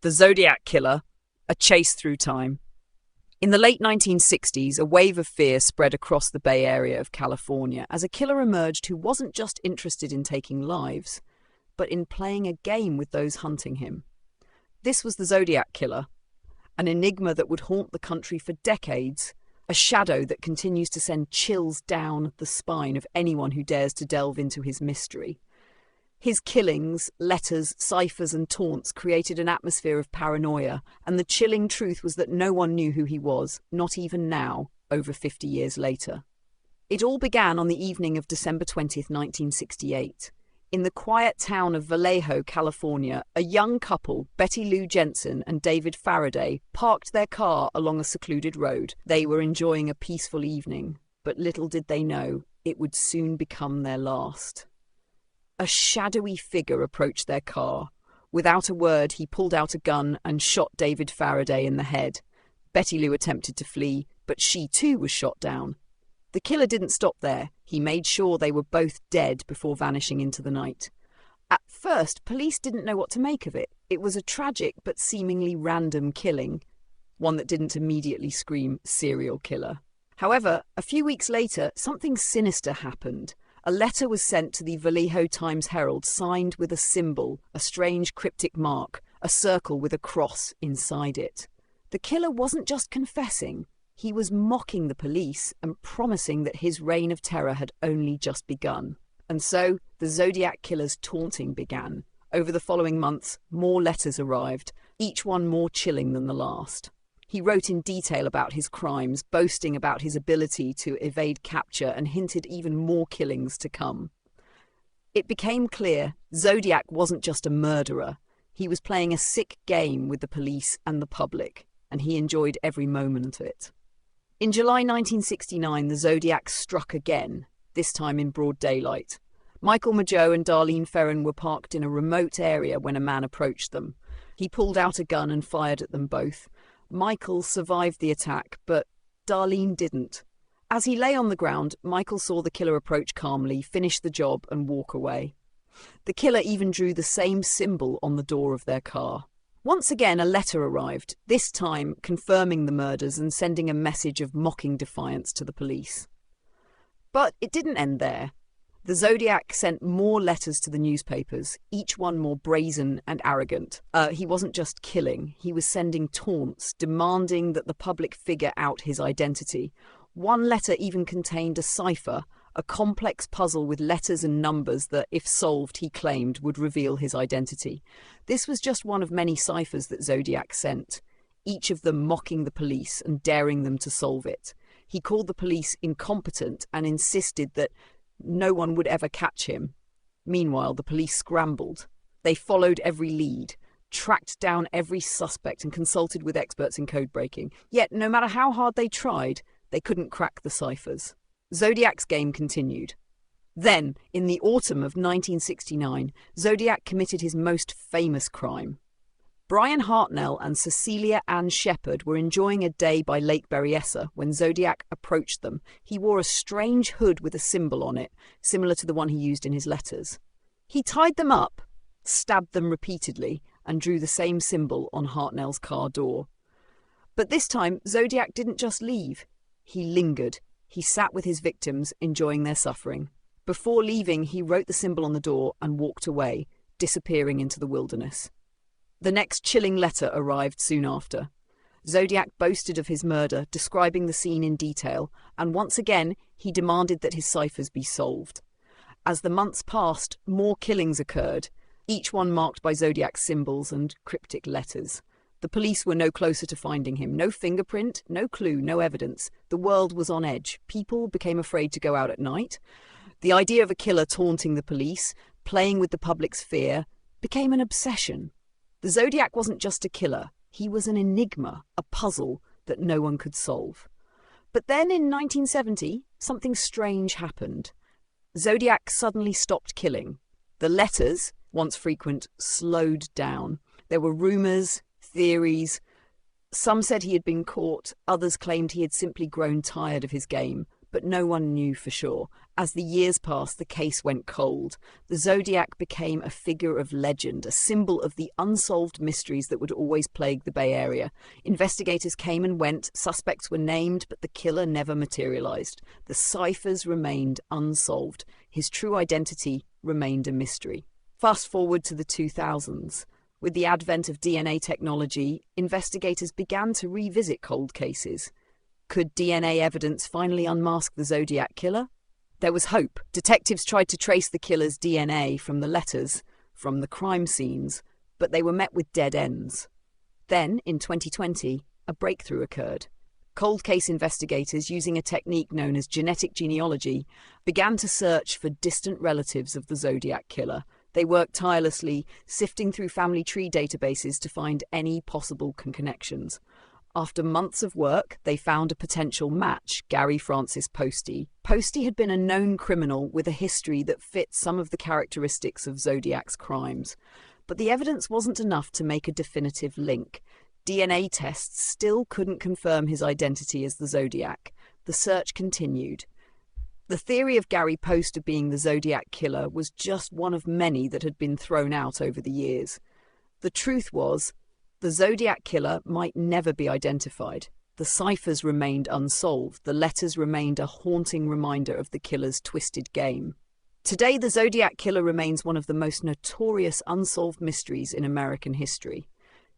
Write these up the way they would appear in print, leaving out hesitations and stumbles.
The Zodiac Killer, a chase through time. In the late 1960s, a wave of fear spread across the Bay Area of California as a killer emerged who wasn't just interested in taking lives, but in playing a game with those hunting him. This was the Zodiac Killer, an enigma that would haunt the country for decades, a shadow that continues to send chills down the spine of anyone who dares to delve into his mystery. His killings, letters, ciphers and taunts created an atmosphere of paranoia, and the chilling truth was that no one knew who he was, not even now, over 50 years later. It all began on the evening of December 20th, 1968. In the quiet town of Vallejo, California, a young couple, Betty Lou Jensen and David Faraday, parked their car along a secluded road. They were enjoying a peaceful evening, but little did they know it would soon become their last. A shadowy figure approached their car. Without a word, he pulled out a gun and shot David Faraday in the head. Betty Lou attempted to flee, but she too was shot down. The killer didn't stop there. He made sure they were both dead before vanishing into the night. At first, police didn't know what to make of it. It was a tragic but seemingly random killing, one that didn't immediately scream serial killer. However, a few weeks later, something sinister happened. A letter was sent to the Vallejo Times-Herald signed with a symbol, a strange cryptic mark, a circle with a cross inside it. The killer wasn't just confessing, he was mocking the police and promising that his reign of terror had only just begun. And so, the Zodiac Killer's taunting began. Over the following months, more letters arrived, each one more chilling than the last. He wrote in detail about his crimes, boasting about his ability to evade capture and hinted even more killings to come. It became clear Zodiac wasn't just a murderer. He was playing a sick game with the police and the public, and he enjoyed every moment of it. In July 1969, the Zodiac struck again, this time in broad daylight. Michael Mageau and Darlene Ferrin were parked in a remote area when a man approached them. He pulled out a gun and fired at them both. Michael survived the attack, but Darlene didn't. As he lay on the ground, Michael saw the killer approach calmly, finish the job and walk away. The killer even drew the same symbol on the door of their car. Once again, a letter arrived, this time confirming the murders and sending a message of mocking defiance to the police. But it didn't end there. The Zodiac sent more letters to the newspapers, each one more brazen and arrogant. He wasn't just killing, he was sending taunts, demanding that the public figure out his identity. One letter even contained a cipher, a complex puzzle with letters and numbers that, if solved, he claimed would reveal his identity. This was just one of many ciphers that Zodiac sent, each of them mocking the police and daring them to solve it. He called the police incompetent and insisted that no one would ever catch him. Meanwhile, the police scrambled. They followed every lead, tracked down every suspect and consulted with experts in code breaking. Yet, no matter how hard they tried, they couldn't crack the ciphers. Zodiac's game continued. Then, in the autumn of 1969, Zodiac committed his most famous crime. Brian Hartnell and Cecilia Ann Shepard were enjoying a day by Lake Berryessa when Zodiac approached them. He wore a strange hood with a symbol on it, similar to the one he used in his letters. He tied them up, stabbed them repeatedly, and drew the same symbol on Hartnell's car door. But this time, Zodiac didn't just leave. He lingered. He sat with his victims, enjoying their suffering. Before leaving, he wrote the symbol on the door and walked away, disappearing into the wilderness. The next chilling letter arrived soon after. Zodiac boasted of his murder, describing the scene in detail, and once again he demanded that his ciphers be solved. As the months passed, more killings occurred, each one marked by Zodiac's symbols and cryptic letters. The police were no closer to finding him. No fingerprint, no clue, no evidence. The world was on edge. People became afraid to go out at night. The idea of a killer taunting the police, playing with the public's fear, became an obsession. The Zodiac wasn't just a killer, he was an enigma, a puzzle that no one could solve. But then in 1970, something strange happened. Zodiac suddenly stopped killing. The letters, once frequent, slowed down. There were rumours, theories. Some said he had been caught, others claimed he had simply grown tired of his game. but no one knew for sure. As the years passed, the case went cold. The Zodiac became a figure of legend, a symbol of the unsolved mysteries that would always plague the Bay Area. Investigators came and went, suspects were named, but the killer never materialized. The ciphers remained unsolved. His true identity remained a mystery. Fast forward to the 2000s. With the advent of DNA technology, investigators began to revisit cold cases. Could DNA evidence finally unmask the Zodiac Killer? There was hope. Detectives tried to trace the killer's DNA from the letters, from the crime scenes, but they were met with dead ends. Then, in 2020, a breakthrough occurred. Cold case investigators, using a technique known as genetic genealogy, began to search for distant relatives of the Zodiac Killer. They worked tirelessly, sifting through family tree databases to find any possible connections. After months of work, they found a potential match, Gary Francis Posty. Posty had been a known criminal with a history that fit some of the characteristics of Zodiac's crimes. But the evidence wasn't enough to make a definitive link. DNA tests still couldn't confirm his identity as the Zodiac. The search continued. The theory of Gary Posty being the Zodiac Killer was just one of many that had been thrown out over the years. The truth was, the Zodiac Killer might never be identified. The ciphers remained unsolved. The letters remained a haunting reminder of the killer's twisted game. Today, the Zodiac Killer remains one of the most notorious unsolved mysteries in American history.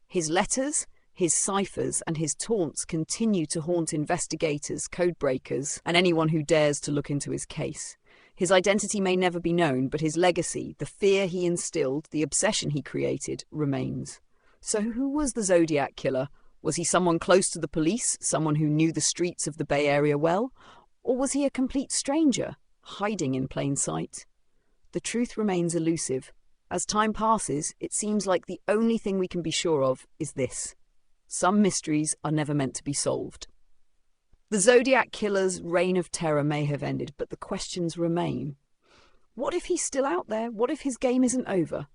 His letters, his ciphers, and his taunts continue to haunt investigators, codebreakers, and anyone who dares to look into his case. His identity may never be known, but his legacy, the fear he instilled, the obsession he created, remains. So who was the Zodiac Killer? Was he someone close to the police, someone who knew the streets of the Bay Area well? Or was he a complete stranger, hiding in plain sight? The truth remains elusive. As time passes, it seems like the only thing we can be sure of is this: some mysteries are never meant to be solved. The Zodiac Killer's reign of terror may have ended, but the questions remain. What if he's still out there? What if his game isn't over?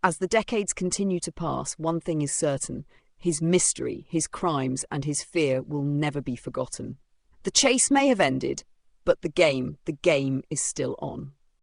As the decades continue to pass, one thing is certain: his mystery, his crimes, and his fear will never be forgotten. The chase may have ended, but the game is still on.